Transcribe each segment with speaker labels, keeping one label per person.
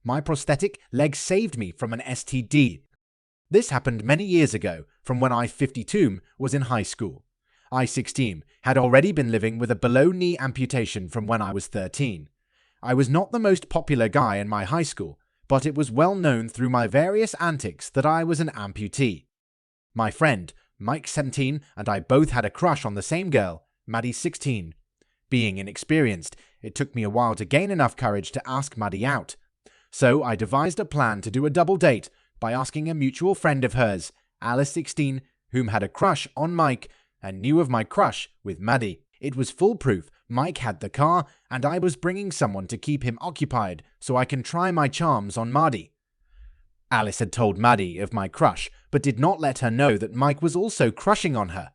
Speaker 1: My prosthetic leg saved me from an STD. This happened many years ago, from when I 52 was in high school. I 16 had already been living with a below-knee amputation from when I was 13. I was not the most popular guy in my high school, but it was well known through my various antics that I was an amputee. My friend, Mike 17, and I both had a crush on the same girl, Maddie 16. Being inexperienced, it took me a while to gain enough courage to ask Maddie out. So I devised a plan to do a double date by asking a mutual friend of hers, Alice 16, whom had a crush on Mike and knew of my crush with Maddie. It was foolproof. Mike had the car, and I was bringing someone to keep him occupied so I can try my charms on Maddie. Alice had told Maddie of my crush, but did not let her know that Mike was also crushing on her.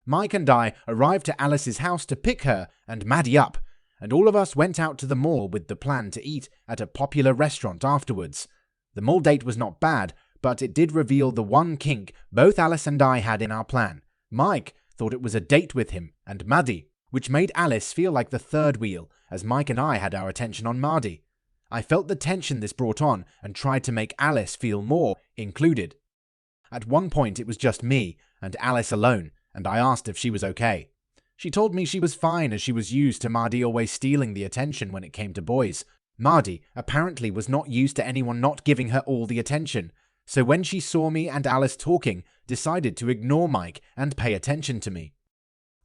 Speaker 1: Mike and I arrived to Alice's house to pick her and Maddie up, and all of us went out to the mall with the plan to eat at a popular restaurant afterwards. The mall date was not bad, but it did reveal the one kink both Alice and I had in our plan. Mike thought it was a date with him and Maddie, which made Alice feel like the third wheel, as Mike and I had our attention on Maddie. I felt the tension this brought on and tried to make Alice feel more included. At one point it was just me and Alice alone, and I asked if she was okay. She told me she was fine as she was used to Maddie always stealing the attention when it came to boys. Maddie apparently was not used to anyone not giving her all the attention, so when she saw me and Alice talking, decided to ignore Mike and pay attention to me.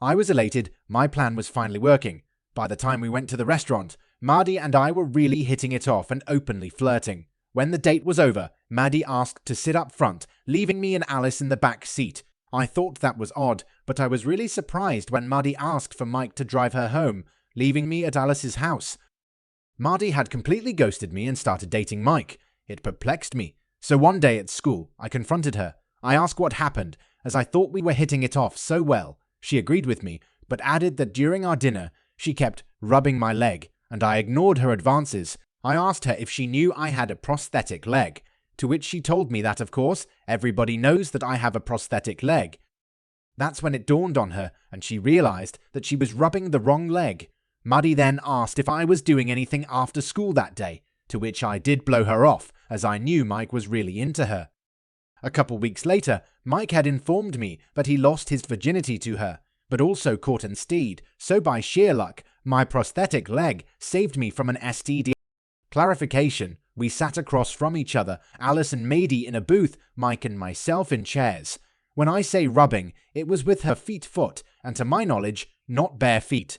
Speaker 1: I was elated. My plan was finally working. By the time we went to the restaurant, Maddie and I were really hitting it off and openly flirting. When the date was over, Maddie asked to sit up front, leaving me and Alice in the back seat. I thought that was odd, but I was really surprised when Maddie asked for Mike to drive her home, leaving me at Alice's house. Maddie had completely ghosted me and started dating Mike. It perplexed me. So one day at school, I confronted her. I asked what happened, as I thought we were hitting it off so well. She agreed with me, but added that during our dinner, she kept rubbing my leg, and I ignored her advances. I asked her if she knew I had a prosthetic leg, to which she told me that, of course, everybody knows that I have a prosthetic leg. That's when it dawned on her, and she realized that she was rubbing the wrong leg. Maddie then asked if I was doing anything after school that day, to which I did blow her off, as I knew Mike was really into her. A couple weeks later, Mike had informed me that he lost his virginity to her, but also caught an STD, so by sheer luck, my prosthetic leg saved me from an STD. Clarification, we sat across from each other, Alice and Maddie in a booth, Mike and myself in chairs. When I say rubbing, it was with her foot, and to my knowledge, not bare feet.